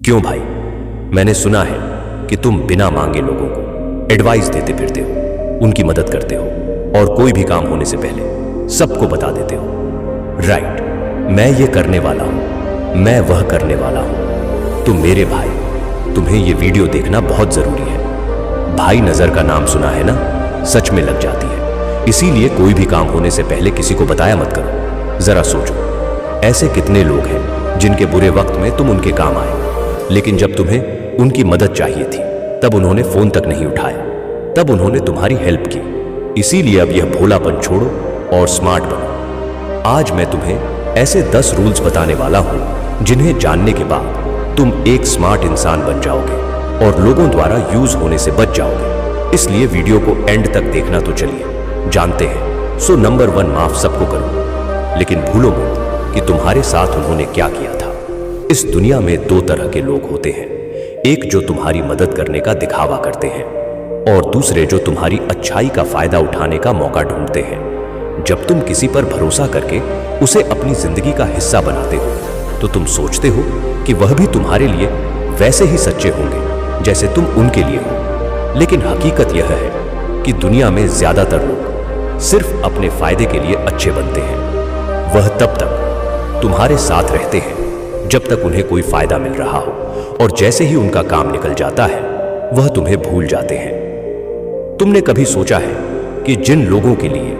क्यों भाई? मैंने सुना है कि तुम बिना मांगे लोगों को एडवाइस देते फिरते हो, उनकी मदद करते हो और कोई भी काम होने से पहले सबको बता देते हो। राइट, मैं ये करने वाला हूं, मैं वह करने वाला हूं। तो मेरे भाई, तुम्हें ये वीडियो देखना बहुत जरूरी है। भाई नजर का नाम सुना है ना, सच में लग जाती है। इसीलिए कोई भी काम होने से पहले किसी को बताया मत करो। जरा सोचो, ऐसे कितने लोग हैं जिनके बुरे वक्त में तुम उनके काम आए, लेकिन जब तुम्हें उनकी मदद चाहिए थी तब उन्होंने फोन तक नहीं उठाया, तब उन्होंने तुम्हारी हेल्प की। इसीलिए अब यह भोलापन छोड़ो और स्मार्ट बनो। आज मैं तुम्हें ऐसे 10 रूल्स बताने वाला हूं जिन्हें जानने के बाद तुम एक स्मार्ट इंसान बन जाओगे और लोगों द्वारा यूज होने से बच जाओगे। इसलिए वीडियो को एंड तक देखना। तो चलिए जानते हैं। सो नंबर 1, माफ सबको करो, लेकिन भूलो मत कि तुम्हारे साथ उन्होंने क्या किया था। इस दुनिया में 2 तरह के लोग होते हैं, एक जो तुम्हारी मदद करने का दिखावा करते हैं और दूसरे जो तुम्हारी अच्छाई का फायदा उठाने का मौका ढूंढते हैं। जब तुम किसी पर भरोसा करके उसे अपनी जिंदगी का हिस्सा बनाते हो तो तुम सोचते हो कि वह भी तुम्हारे लिए वैसे ही सच्चे होंगे जैसे तुम उनके लिए हो। लेकिन हकीकत यह है कि दुनिया में ज्यादातर लोग सिर्फ अपने फायदे के लिए अच्छे बनते हैं। वह तब तक तुम्हारे साथ रहते हैं जब तक उन्हें कोई फायदा मिल रहा हो, और जैसे ही उनका काम निकल जाता है वह तुम्हें भूल जाते हैं। तुमने कभी सोचा है कि जिन लोगों के लिए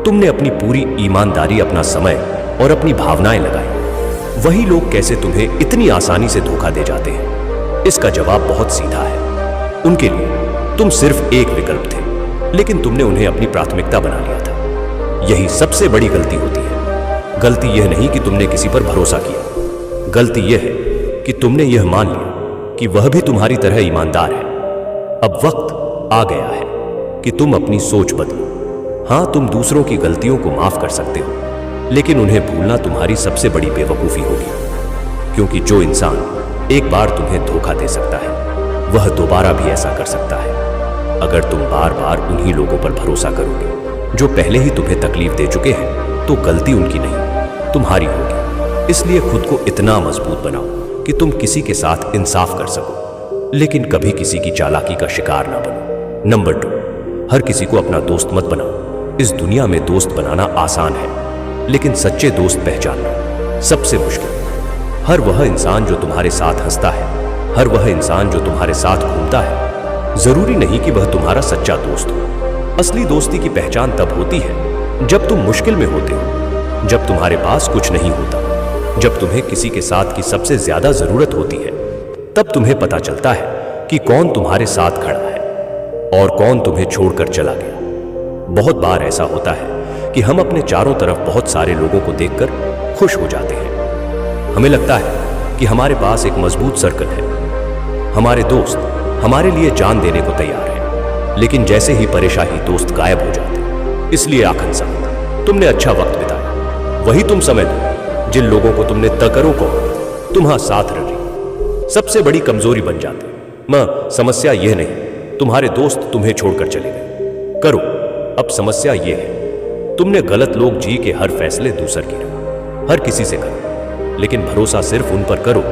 तुमने अपनी पूरी ईमानदारी, अपना समय और अपनी भावनाएं लगाई, वही लोग कैसे तुम्हें इतनी आसानी से धोखा दे जाते हैं? इसका जवाब बहुत सीधा है। उनके लिए तुम सिर्फ एक विकल्प थे, लेकिन तुमने उन्हें अपनी प्राथमिकता बना लिया था। यही सबसे बड़ी गलती होती है। गलती यह नहीं कि तुमने किसी पर भरोसा किया, गलती यह है कि तुमने यह मान लिया कि वह भी तुम्हारी तरह ईमानदार है। अब वक्त आ गया है कि तुम अपनी सोच बदलो। हां, तुम दूसरों की गलतियों को माफ कर सकते हो, लेकिन उन्हें भूलना तुम्हारी सबसे बड़ी बेवकूफी होगी, क्योंकि जो इंसान एक बार तुम्हें धोखा दे सकता है वह दोबारा भी ऐसा कर सकता है। अगर तुम बार बार उन्हीं लोगों पर भरोसा करोगे जो पहले ही तुम्हें तकलीफ दे चुके हैं, तो गलती उनकी नहीं, तुम्हारी होगी। इसलिए खुद को इतना मजबूत बनाओ कि तुम किसी के साथ इंसाफ कर सको, लेकिन कभी किसी की चालाकी का शिकार ना बनो। नंबर 2, हर किसी को अपना दोस्त मत बनाओ। इस दुनिया में दोस्त बनाना आसान है, लेकिन सच्चे दोस्त पहचानना सबसे मुश्किल। हर वह इंसान जो तुम्हारे साथ हंसता है, हर वह इंसान जो तुम्हारे साथ घूमता है, जरूरी नहीं कि वह तुम्हारा सच्चा दोस्त हो। असली दोस्ती की पहचान तब होती है जब तुम मुश्किल में होते हो, जब तुम्हारे पास कुछ नहीं होता, जब तुम्हें किसी के साथ की सबसे ज्यादा जरूरत होती है। तब तुम्हें पता चलता है कि कौन तुम्हारे साथ खड़ा है और कौन तुम्हें छोड़कर चला गया। बहुत बार ऐसा होता है कि हम अपने चारों तरफ बहुत सारे लोगों को देखकर खुश हो जाते हैं। हमें लगता है कि हमारे पास एक मजबूत सर्कल है, हमारे दोस्त हमारे लिए जान देने को तैयार हैं, लेकिन जैसे ही परेशानी दोस्त गायब हो जाते। इसलिए आखिर साथ तुमने अच्छा वक्त बिताया, वही तुम समय दो जिन लोगों को तुमने तकरो को तुम्हारा साथ रही सबसे बड़ी कमजोरी बन जाते। समस्या यह नहीं तुम्हारे दोस्त तुम्हें छोड़कर चले गए, करो। अब समस्या यह है तुमने गलत लोग जी के हर फैसले दूसर किए। हर किसी से करो, लेकिन भरोसा सिर्फ उन पर करो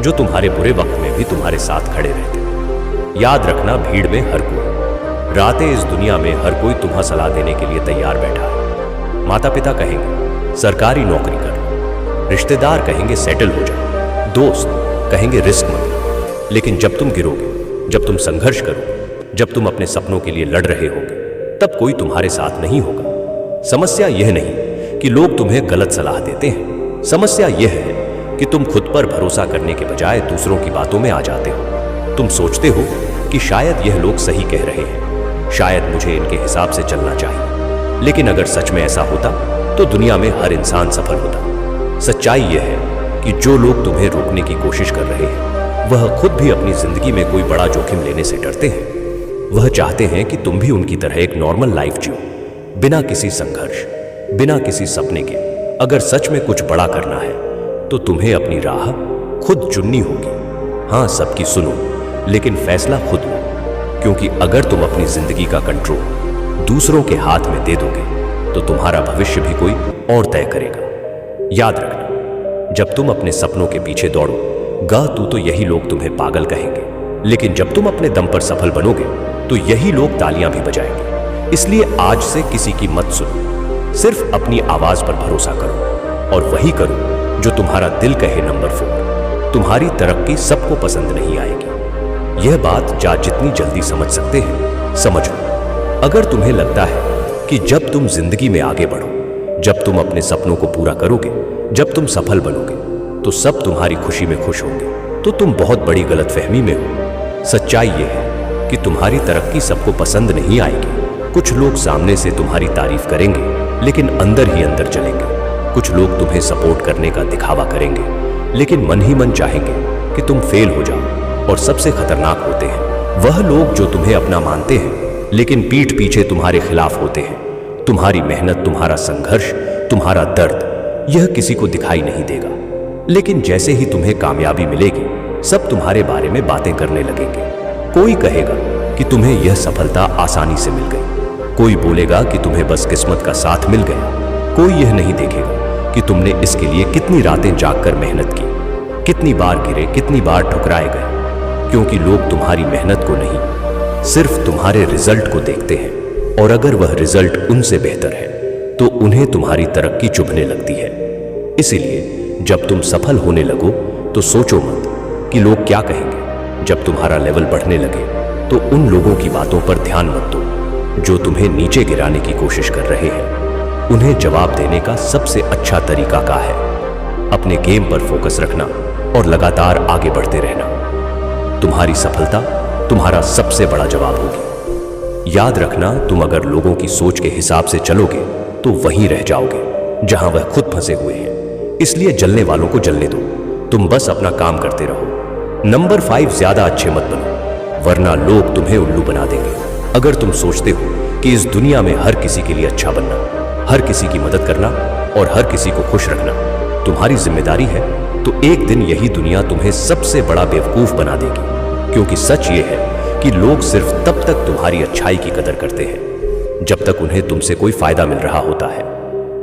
जो तुम्हारे बुरे वक्त में भी तुम्हारे साथ खड़े रहते। याद रखना, भीड़ में हर कोई, रातें इस दुनिया में हर कोई तुम्हें सलाह देने के लिए तैयार बैठा है। माता पिता कहेंगे सरकारी नौकरी कर, रिश्तेदार कहेंगे सेटल हो जाओ, दोस्त कहेंगे रिस्क मत। लेकिन जब तुम गिरोगे, जब तुम संघर्ष करोगे, जब तुम अपने सपनों के लिए लड़ रहे होगे, तब कोई तुम्हारे साथ नहीं होगा। समस्या यह नहीं कि लोग तुम्हें गलत सलाह देते हैं, समस्या यह है कि तुम खुद पर भरोसा करने के बजाय दूसरों की बातों में आ जाते हो। तुम सोचते हो कि शायद यह लोग सही कह रहे हैं, शायद मुझे इनके हिसाब से चलना चाहिए। लेकिन अगर सच में ऐसा होता तो दुनिया में हर इंसान सफल होता। सच्चाई यह है कि जो लोग तुम्हें रोकने की कोशिश कर रहे हैं वह खुद भी अपनी जिंदगी में कोई बड़ा जोखिम लेने से डरते हैं। वह चाहते हैं कि तुम भी उनकी तरह एक नॉर्मल लाइफ जियो, बिना किसी संघर्ष, बिना किसी सपने के। अगर सच में कुछ बड़ा करना है तो तुम्हें अपनी राह खुद चुननी होगी। हां, सबकी सुनो, लेकिन फैसला खुद लो, क्योंकि अगर तुम अपनी जिंदगी का कंट्रोल दूसरों के हाथ में दे दोगे तो तुम्हारा भविष्य भी कोई और तय करेगा। याद रखना, जब तुम अपने सपनों के पीछे दौड़ो गा तू तो यही लोग तुम्हें पागल कहेंगे, लेकिन जब तुम अपने दम पर सफल बनोगे तो यही लोग तालियां भी बजाएंगे। इसलिए आज से किसी की मत सुनो, सिर्फ अपनी आवाज पर भरोसा करो और वही करो जो तुम्हारा दिल कहे। नंबर 4, तुम्हारी तरक्की सबको पसंद नहीं आएगी। यह बात जितनी जल्दी समझ सकते हैं समझ लो। अगर तुम्हें लगता है कि जब तुम जिंदगी में आगे बढ़ो, जब तुम अपने सपनों को पूरा करोगे, जब तुम सफल बनोगे तो सब तुम्हारी खुशी में खुश होंगे, तो तुम बहुत बड़ी गलतफहमी में हो। सच्चाई यह है कि तुम्हारी तरक्की सबको पसंद नहीं आएगी। कुछ लोग सामने से तुम्हारी तारीफ करेंगे लेकिन अंदर ही अंदर जलेंगे। कुछ लोग तुम्हें सपोर्ट करने का दिखावा करेंगे लेकिन मन ही मन चाहेंगे कि तुम फेल हो जाओ। और सबसे खतरनाक होते हैं वह लोग जो तुम्हें अपना मानते हैं लेकिन पीठ पीछे तुम्हारे खिलाफ होते हैं। तुम्हारी मेहनत, तुम्हारा संघर्ष, तुम्हारा दर्द, यह किसी को दिखाई नहीं देगा, लेकिन जैसे ही तुम्हें कामयाबी मिलेगी सब तुम्हारे बारे में बातें करने लगेंगे। कोई कहेगा कि तुम्हें यह सफलता आसानी से मिल गई, कोई बोलेगा कि तुम्हें बस किस्मत का साथ मिल गया। कोई यह नहीं देखेगा कि तुमने इसके लिए कितनी रातें जागकर मेहनत की, कितनी बार गिरे, कितनी बार ठुकराए गए। क्योंकि लोग तुम्हारी मेहनत को नहीं, सिर्फ तुम्हारे रिजल्ट को देखते हैं, और अगर वह रिजल्ट उनसे बेहतर है तो उन्हें तुम्हारी तरक्की चुभने लगती है। इसीलिए जब तुम सफल होने लगो तो सोचो मत कि लोग क्या कहेंगे। जब तुम्हारा लेवल बढ़ने लगे तो उन लोगों की बातों पर ध्यान मत दो जो तुम्हें नीचे गिराने की कोशिश कर रहे हैं। उन्हें जवाब देने का सबसे अच्छा तरीका क्या है? अपने गेम पर फोकस रखना और लगातार आगे बढ़ते रहना। तुम्हारी सफलता तुम्हारा सबसे बड़ा जवाब होगी। याद रखना, तुम अगर लोगों की सोच के हिसाब से चलोगे तो वहीं रह जाओगे जहां वह खुद फंसे हुए हैं। इसलिए जलने वालों को जलने दो, तुम बस अपना काम करते रहो। नंबर 5, ज्यादा अच्छे मत बनो, वरना लोग तुम्हें उल्लू बना देंगे। अगर तुम सोचते हो कि इस दुनिया में हर किसी के लिए अच्छा बनना, हर किसी की मदद करना और हर किसी को खुश रखना तुम्हारी जिम्मेदारी है, तो एक दिन यही दुनिया तुम्हें सबसे बड़ा बेवकूफ बना देगी। क्योंकि सच ये है कि लोग सिर्फ तब तक तुम्हारी अच्छाई की कदर करते हैं जब तक उन्हें तुमसे कोई फायदा मिल रहा होता है।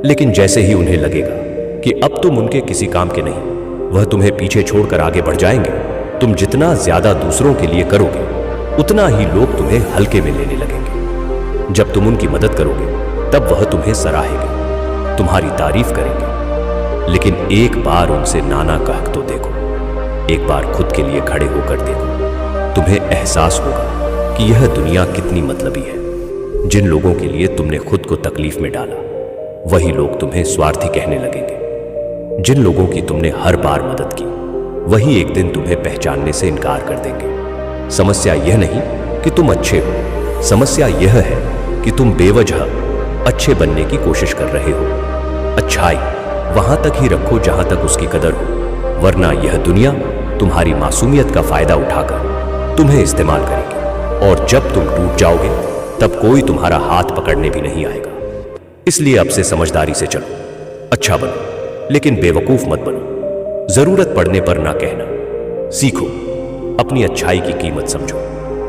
लेकिन जैसे ही उन्हें लगेगा कि अब तुम उनके किसी काम के नहीं, वह तुम्हें पीछे छोड़कर आगे बढ़ जाएंगे। तुम जितना ज्यादा दूसरों के लिए करोगे उतना ही लोग तुम्हें हल्के में लेने लगेंगे। जब तुम उनकी मदद करोगे तब वह तुम्हें सराहेंगे, तुम्हारी तारीफ करेंगे। लेकिन एक बार उनसे नाना कह तो देखो, एक बार खुद के लिए खड़े होकर देखो, तुम्हें एहसास होगा कि यह दुनिया कितनी मतलबी है। जिन लोगों के लिए तुमने खुद को तकलीफ में डाला वही लोग तुम्हें स्वार्थी कहने लगेंगे। जिन लोगों की तुमने हर बार मदद की वही एक दिन तुम्हें पहचानने से इनकार कर देंगे। समस्या यह नहीं कि तुम अच्छे हो, समस्या यह है कि तुम बेवजह अच्छे बनने की कोशिश कर रहे हो। अच्छाई वहां तक ही रखो जहां तक उसकी कदर हो, वरना यह दुनिया तुम्हारी मासूमियत का फायदा उठाकर तुम्हें इस्तेमाल करेगी। और जब तुम टूट जाओगे तब कोई तुम्हारा हाथ पकड़ने भी नहीं आएगा। इसलिए अब से समझदारी से चलो, अच्छा बनो लेकिन बेवकूफ मत बनो। जरूरत पड़ने पर ना कहना सीखो, अपनी अच्छाई की कीमत समझो,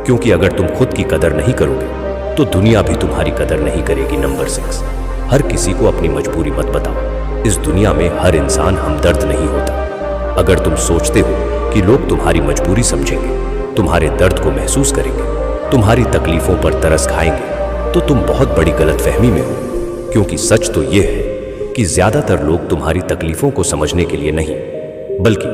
क्योंकि अगर तुम खुद की कदर नहीं करोगे तो दुनिया भी तुम्हारी कदर नहीं करेगी। नंबर 6, हर किसी को अपनी मजबूरी मत बताओ। इस दुनिया में हर इंसान हमदर्द नहीं होता। अगर तुम सोचते हो कि लोग तुम्हारी मजबूरी समझेंगे, तुम्हारे दर्द को महसूस करेंगे, तुम्हारी तकलीफों पर तरस खाएंगे, तो तुम बहुत बड़ी गलतफहमी में हो। क्योंकि सच तो यह है कि ज्यादातर लोग तुम्हारी तकलीफों को समझने के लिए नहीं, बल्कि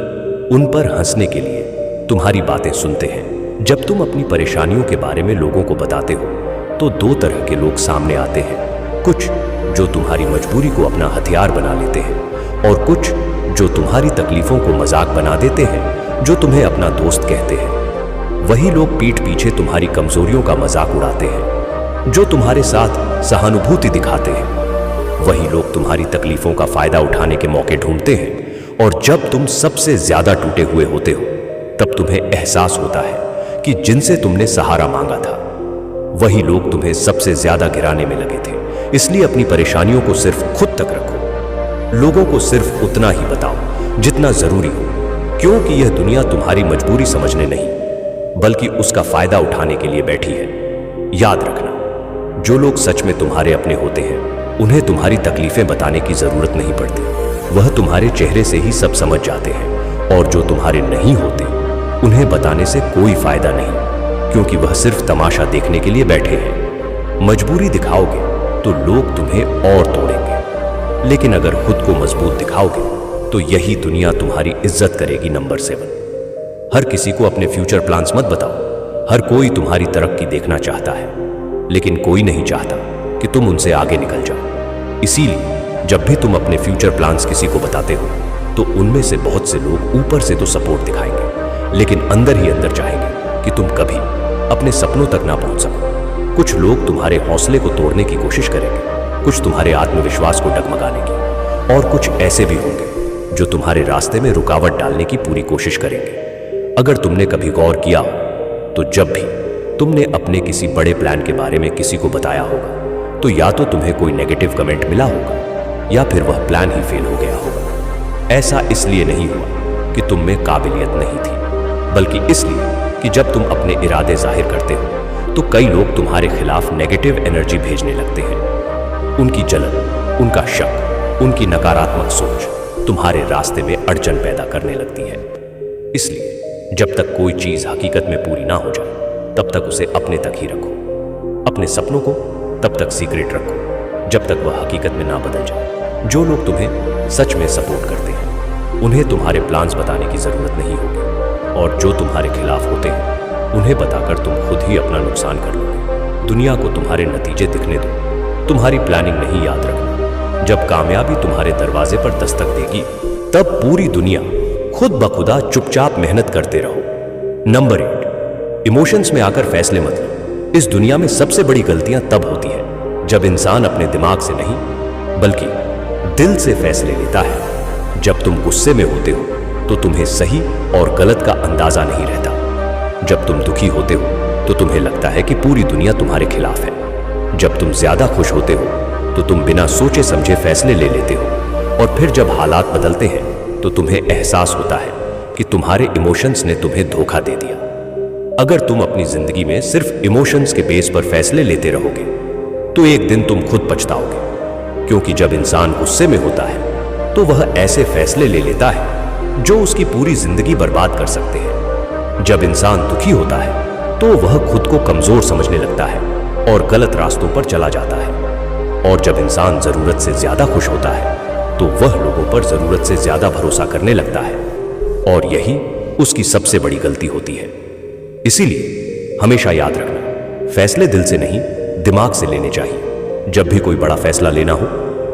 उन पर हंसने के लिए तुम्हारी बातें सुनते हैं। जब तुम अपनी परेशानियों के बारे में लोगों को बताते हो तो 2 तरह के लोग सामने आते हैं। कुछ जो तुम्हारी मजबूरी को अपना हथियार बना लेते हैं, और कुछ जो तुम्हारी तकलीफों को मजाक बना देते हैं, जो तुम्हें अपना दोस्त कहते हैं। वही लोग पीठ पीछे तुम्हारी कमजोरियों का मजाक उड़ाते हैं, जो तुम्हारे साथ सहानुभूति दिखाते हैं। वही लोग तुम्हारी तकलीफों का फायदा उठाने के मौके ढूंढते हैं, और जब तुम सबसे ज्यादा टूटे हुए होते हो तब तुम्हें एहसास होता है कि जिनसे तुमने सहारा मांगा था वही लोग तुम्हें सबसे ज्यादा गिराने में लगे थे। इसलिए अपनी परेशानियों को सिर्फ खुद तक रखो, लोगों को सिर्फ उतना ही बताओ जितना जरूरी हो, क्योंकि यह दुनिया तुम्हारी मजबूरी समझने नहीं बल्कि उसका फायदा उठाने के लिए बैठी है। याद रखना, जो लोग सच में तुम्हारे अपने होते हैं उन्हें तुम्हारी तकलीफें बताने की जरूरत नहीं पड़ती। वह तुम्हारे चेहरे से ही सब समझ जाते हैं और जो तुम्हारे नहीं होते उन्हें बताने से कोई फायदा नहीं, क्योंकि वह सिर्फ तमाशा देखने के लिए बैठे हैं। मजबूरी दिखाओगे तो लोग तुम्हें और तोड़ेंगे, लेकिन अगर खुद को मजबूत दिखाओगे तो यही दुनिया तुम्हारी इज्जत करेगी। नंबर 7, हर किसी को अपने फ्यूचर प्लान्स मत बताओ। हर कोई तुम्हारी तरक्की देखना चाहता है, लेकिन कोई नहीं चाहता कि तुम उनसे आगे निकल जाओ। इसीलिए जब भी तुम अपने फ्यूचर प्लान्स किसी को बताते हो तो उनमें से बहुत से लोग ऊपर से तो सपोर्ट दिखाएंगे, लेकिन अंदर ही अंदर चाहेंगे कि तुम कभी अपने सपनों तक ना पहुंच सको। कुछ लोग तुम्हारे हौसले को तोड़ने की कोशिश करेंगे, कुछ तुम्हारे आत्मविश्वास को डगमगाने की, और कुछ ऐसे भी होंगे जो तुम्हारे रास्ते में रुकावट डालने की पूरी कोशिश करेंगे। अगर तुमने कभी गौर किया हो तो जब भी तुमने अपने किसी बड़े प्लान के बारे में किसी को बताया होगा तो या तो तुम्हें कोई नेगेटिव कमेंट मिला होगा या फिर वह प्लान ही फेल हो गया होगा। ऐसा इसलिए नहीं हुआ कि तुम में काबिलियत नहीं थी, बल्कि इसलिए कि जब तुम अपने इरादे जाहिर करते हो तो कई लोग तुम्हारे खिलाफ नेगेटिव एनर्जी भेजने लगते हैं। उनकी जलन, उनका शक, उनकी नकारात्मक सोच तुम्हारे रास्ते में अड़चन पैदा करने लगती है। इसलिए जब तक कोई चीज हकीकत में पूरी ना हो जाए तब तक उसे अपने तक ही रखो। अपने सपनों को तब तक सीक्रेट रखो जब तक वह हकीकत में ना बदल जाए। जो लोग तुम्हें सच में सपोर्ट करते हैं उन्हें तुम्हारे प्लान्स बताने की जरूरत नहीं होगी, और जो तुम्हारे खिलाफ होते हैं उन्हें बताकर तुम खुद ही अपना नुकसान कर लोगे। दुनिया को तुम्हारे नतीजे दिखने दो, तुम्हारी प्लानिंग नहीं याद रखना। जब कामयाबी तुम्हारे दरवाजे पर दस्तक देगी तब पूरी दुनिया खुद बखुदा चुपचाप मेहनत करते रहो। नंबर 8, इमोशंस में आकर फैसले मत लो। इस दुनिया में सबसे बड़ी गलतियां तब होती है जब इंसान अपने दिमाग से नहीं बल्कि दिल से फैसले लेता है। जब तुम गुस्से में होते हो तो तुम्हें सही और गलत का अंदाजा नहीं रहता। जब तुम दुखी होते हो तो तुम्हें लगता है कि पूरी दुनिया तुम्हारे खिलाफ है। जब तुम ज्यादा खुश होते हो तो तुम बिना सोचे समझे फैसले ले लेते हो, और फिर जब हालात बदलते हैं तो तुम्हें एहसास होता है कि तुम्हारे इमोशंस ने तुम्हें धोखा दे दिया। अगर तुम अपनी जिंदगी में सिर्फ इमोशंस के बेस पर फैसले लेते रहोगे तो एक दिन तुम खुद पछताओगे, क्योंकि जब इंसान गुस्से में होता है तो वह ऐसे फैसले ले लेता है जो उसकी पूरी जिंदगी बर्बाद कर सकते हैं। जब इंसान दुखी होता है तो वह खुद को कमजोर समझने लगता है और गलत रास्तों पर चला जाता है, और जब इंसान जरूरत से ज्यादा खुश होता है तो वह लोगों पर जरूरत से ज्यादा भरोसा करने लगता है, और यही उसकी सबसे बड़ी गलती होती है। इसीलिए हमेशा याद रखना, फैसले दिल से नहीं दिमाग से लेने चाहिए। जब भी कोई बड़ा फैसला लेना हो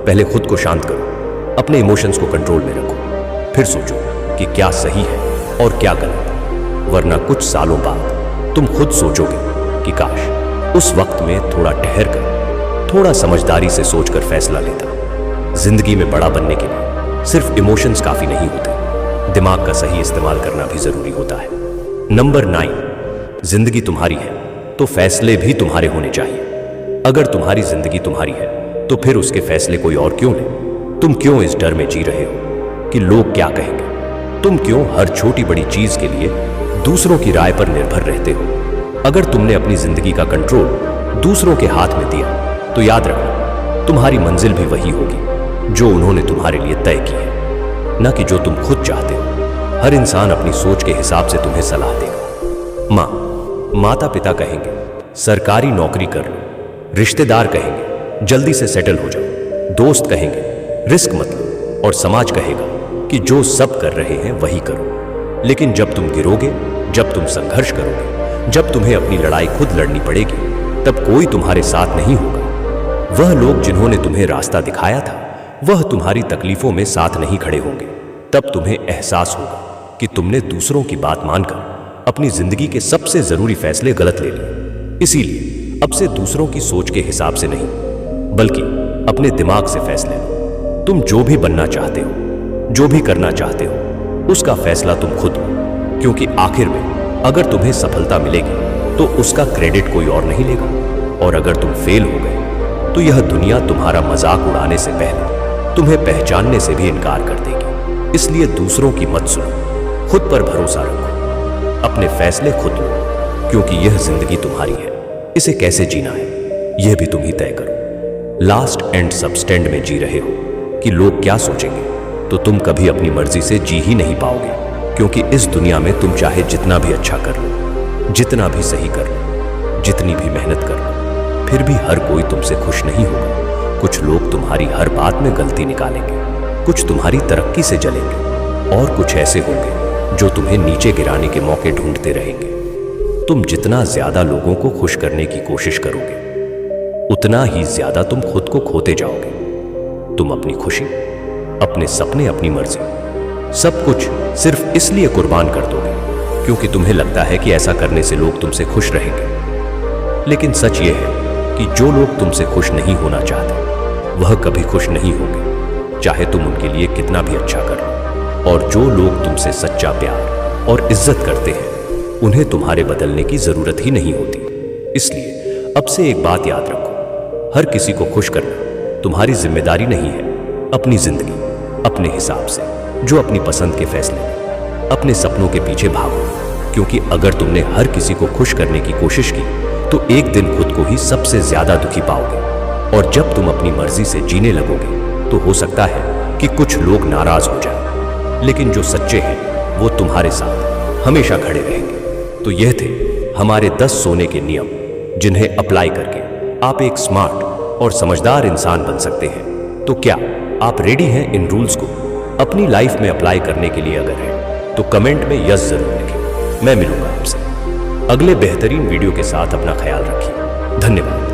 पहले खुद को शांत करो, अपने इमोशंस को कंट्रोल में रखो, फिर सोचो कि क्या सही है और क्या गलत। वरना कुछ सालों बाद तुम खुद सोचोगे कि काश उस वक्त में थोड़ा ठहर कर, थोड़ा समझदारी से सोचकर फैसला लेता। जिंदगी में बड़ा बनने के लिए सिर्फ इमोशंस काफी नहीं होते, दिमाग का सही इस्तेमाल करना भी जरूरी होता है। नंबर 9, जिंदगी तुम्हारी है तो फैसले भी तुम्हारे होने चाहिए। अगर तुम्हारी जिंदगी तुम्हारी है तो फिर उसके फैसले कोई और क्यों ले? तुम क्यों इस डर में जी रहे हो कि लोग क्या कहेंगे? तुम क्यों हर छोटी बड़ी चीज के लिए दूसरों की राय पर निर्भर रहते हो? अगर तुमने अपनी जिंदगी का कंट्रोल दूसरों के हाथ में दिया तो याद रखना, तुम्हारी मंजिल भी वही होगी जो उन्होंने तुम्हारे लिए तय की है, न कि जो तुम खुद चाहते हो। हर इंसान अपनी सोच के हिसाब से तुम्हें सलाह देगा। माता पिता कहेंगे सरकारी नौकरी कर लो, रिश्तेदार कहेंगे जल्दी से सेटल हो जाओ, दोस्त कहेंगे रिस्क मत लो, और समाज कहेगा कि जो सब कर रहे हैं वही करो। लेकिन जब तुम गिरोगे, जब तुम संघर्ष करोगे, जब तुम्हें अपनी लड़ाई खुद लड़नी पड़ेगी, तब कोई तुम्हारे साथ नहीं होगा। वह लोग जिन्होंने तुम्हें रास्ता दिखाया था वह तुम्हारी तकलीफों में साथ नहीं खड़े होंगे। तब तुम्हें एहसास होगा कि तुमने दूसरों की बात मानकर अपनी जिंदगी के सबसे जरूरी फैसले गलत ले लिए। इसीलिए अब से दूसरों की सोच के हिसाब से नहीं बल्कि अपने दिमाग से फैसले लो। तुम जो भी बनना चाहते हो, जो भी करना चाहते हो, उसका फैसला तुम खुद लो, क्योंकि आखिर में अगर तुम्हें सफलता मिलेगी तो उसका क्रेडिट कोई और नहीं लेगा, और अगर तुम फेल हो गए तो यह दुनिया तुम्हारा मजाक उड़ाने से पहले तुम्हें पहचानने से भी इनकार कर देगी। इसलिए दूसरों की मत सुनो, खुद पर भरोसा रखो, अपने फैसले खुद लो, क्योंकि यह जिंदगी तुम्हारी है। इसे कैसे जीना है यह भी तुम ही तय करो। लास्ट एंड सबस्टैंड में जी रहे हो कि लोग क्या सोचेंगे, तो तुम कभी अपनी मर्जी से जी ही नहीं पाओगे। क्योंकि इस दुनिया में तुम चाहे जितना भी अच्छा कर लो, जितना भी सही कर लो, जितनी भी मेहनत कर लो, फिर भी हर कोई तुमसे खुश नहीं होगा। कुछ लोग तुम्हारी हर बात में गलती निकालेंगे, कुछ तुम्हारी तरक्की से जलेंगे और कुछ ऐसे होंगे जो तुम्हें नीचे गिराने के मौके ढूंढते रहेंगे। तुम जितना ज्यादा लोगों को खुश करने की कोशिश करोगे, उतना ही ज्यादा तुम खुद को खोते जाओगे। तुम अपनी खुशी, अपने सपने, अपनी मर्जी, सब कुछ सिर्फ इसलिए कुर्बान कर दोगे क्योंकि तुम्हें लगता है कि ऐसा करने से लोग तुमसे खुश रहेंगे। लेकिन सच यह है कि जो लोग तुमसे खुश नहीं होना चाहते वह कभी खुश नहीं होंगे, चाहे तुम उनके लिए कितना भी अच्छा कर लो। और जो लोग तुमसे सच्चा प्यार और इज्जत करते हैं, उन्हें तुम्हारे बदलने की जरूरत ही नहीं होती। इसलिए अब से एक बात याद रखो, हर किसी को खुश करना तुम्हारी जिम्मेदारी नहीं है। अपनी जिंदगी अपने हिसाब से, जो अपनी पसंद के फैसले, अपने सपनों के पीछे भागो, क्योंकि अगर तुमने हर किसी को खुश करने की कोशिश की तो एक दिन खुद को ही सबसे ज्यादा दुखी पाओगे। और जब तुम अपनी मर्जी से जीने लगोगे तो हो सकता है कि कुछ लोग नाराज हो जाएं, लेकिन जो सच्चे हैं वो तुम्हारे साथ हमेशा खड़े रहेंगे। तो यह थे हमारे 10 सोने के नियम, जिन्हें अप्लाई करके आप एक स्मार्ट और समझदार इंसान बन सकते हैं। तो क्या आप रेडी हैं इन रूल्स को अपनी लाइफ में अप्लाई करने के लिए? अगर है तो कमेंट में यस जरूर लिखें। मैं मिलूंगा आपसे अगले बेहतरीन वीडियो के साथ। अपना ख्याल रखिए। धन्यवाद।